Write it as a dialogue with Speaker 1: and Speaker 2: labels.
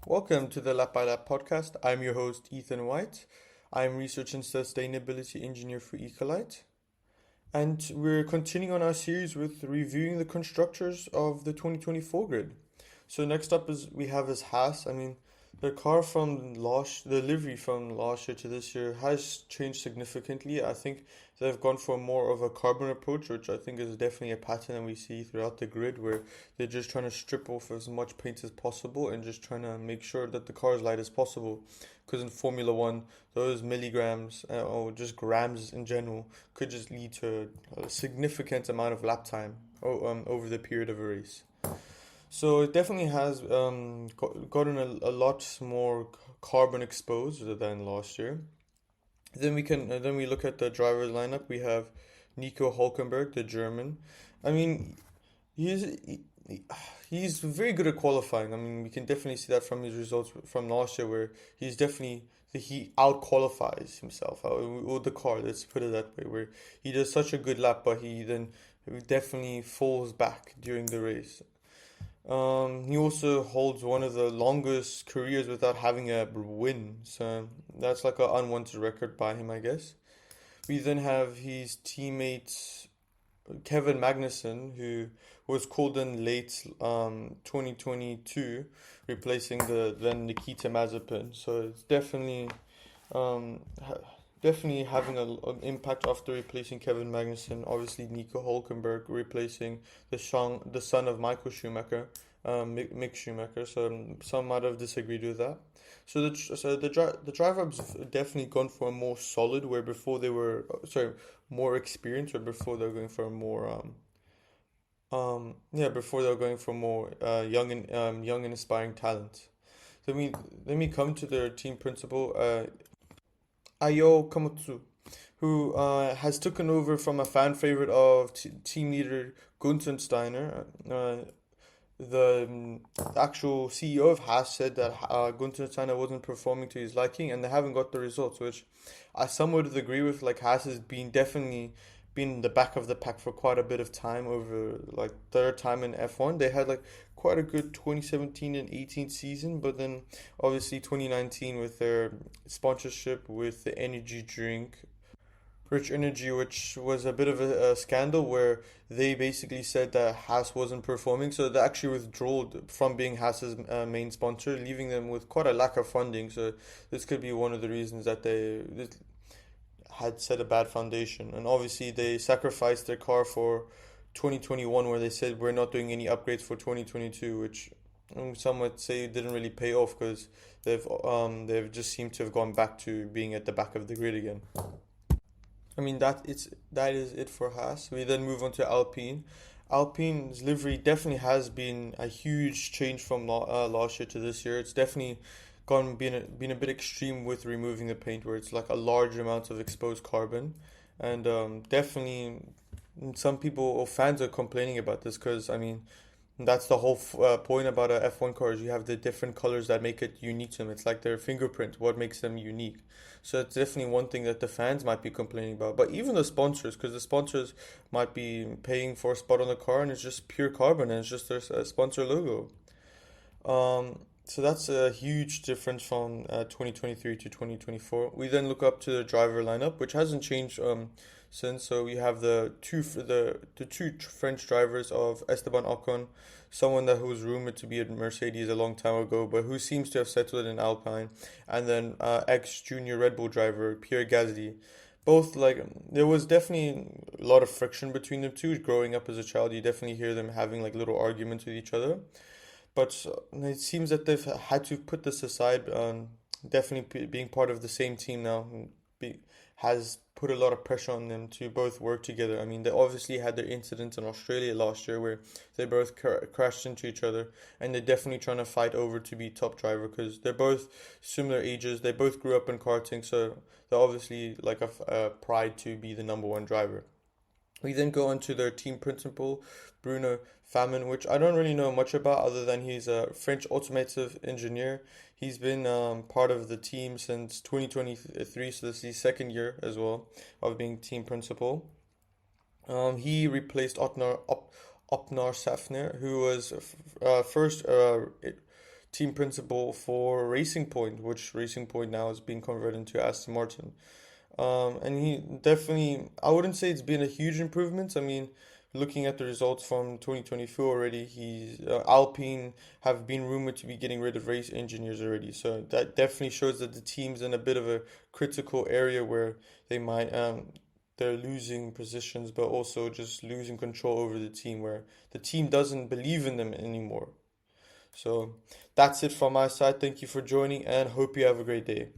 Speaker 1: Welcome to the Lap by Lap podcast. I'm your host, Ethyn White. I'm Research and Sustainability Engineer for Ecolyte. And we're continuing on our series with reviewing the constructors of the 2024 grid. So next up is we have is Haas. The car the livery from last year to this year has changed significantly. I think they've gone for more of a carbon approach, which I think is definitely a pattern that we see throughout the grid, where they're just trying to strip off as much paint as possible and just trying to make sure that the car is light as possible. Because in Formula One, those milligrams or just grams in general could just lead to a significant amount of lap time over the period of a race. So it definitely has gotten a lot more carbon exposed than last year. Then we look at the drivers lineup. We have Nico Hülkenberg, the German. I mean, he's he, he's very good at qualifying. We can definitely see that from his results from last year, where he out qualifies himself or the car. Let's put it that way, where he does such a good lap, but he then definitely falls back during the race. He also holds one of the longest careers without having a win, so that's like an unwanted record by him, I guess. We then have his teammate Kevin Magnussen, who was called in late 2022, replacing the then Nikita Mazepin. So it's um, definitely having an impact after replacing Kevin Magnussen. Obviously, Nico Hülkenberg replacing the son of Michael Schumacher, Mick Schumacher. So some might have disagreed with that. The driver have definitely gone for a more solid, where before they were more experienced, where before they were going for a more before they were going for more young and aspiring talent. Then we come to their team principal, Ayo Komatsu, who has taken over from a fan favorite of team leader Gunther Steiner. The actual CEO of Haas said that Gunther Steiner wasn't performing to his liking, and they haven't got the results, which I somewhat agree with. Like, Haas has definitely been in the back of the pack for quite a bit of time over like their time in F1. They had like quite a good 2017 and 18 season, but then obviously 2019 with their sponsorship with the energy drink Rich Energy, which was a bit of a scandal where they basically said that Haas wasn't performing, so they actually withdrew from being Haas's main sponsor, leaving them with quite a lack of funding. So this could be one of the reasons that they had set a bad foundation. And obviously, they sacrificed their car for 2021, where they said we're not doing any upgrades for 2022, which some would say didn't really pay off because they've just seemed to have gone back to being at the back of the grid again. That is it for Haas. We then move on to Alpine. Alpine's livery definitely has been a huge change from last year to this year. It's definitely been a bit extreme with removing the paint, where it's like a large amount of exposed carbon, and definitely some people or fans are complaining about this because that's the whole point about a F1 car is you have the different colors that make it unique to them. It's like their fingerprint, what makes them unique. So it's definitely one thing that the fans might be complaining about. But even the sponsors, because the sponsors might be paying for a spot on the car and it's just pure carbon and it's just their sponsor logo. So that's a huge difference from 2023 to 2024. We then look up to the driver lineup, which hasn't changed since. So we have the two French drivers of Esteban Ocon, someone that was rumored to be at Mercedes a long time ago, but who seems to have settled in Alpine, and then ex-junior Red Bull driver Pierre Gasly. Both like there was definitely a lot of friction between them two. Growing up as a child, you definitely hear them having like little arguments with each other. But it seems that they've had to put this aside. Definitely being part of the same team now has put a lot of pressure on them to both work together. They obviously had their incident in Australia last year where they both crashed into each other, and they're definitely trying to fight over to be top driver because they're both similar ages. They both grew up in karting, so they're obviously like a pride to be the number one driver. We then go on to their team principal, Bruno Famin, which I don't really know much about other than he's a French automotive engineer. He's been part of the team since 2023, so this is his second year as well of being team principal. He replaced Otnar Safner, who was first team principal for Racing Point, which Racing Point now is being converted into Aston Martin. And he definitely, I wouldn't say it's been a huge improvement. I mean, looking at the results from 2024 already, Alpine have been rumored to be getting rid of race engineers already. So that definitely shows that the team's in a bit of a critical area where they might they're losing positions, but also just losing control over the team, where the team doesn't believe in them anymore. So that's it from my side. Thank you for joining and hope you have a great day.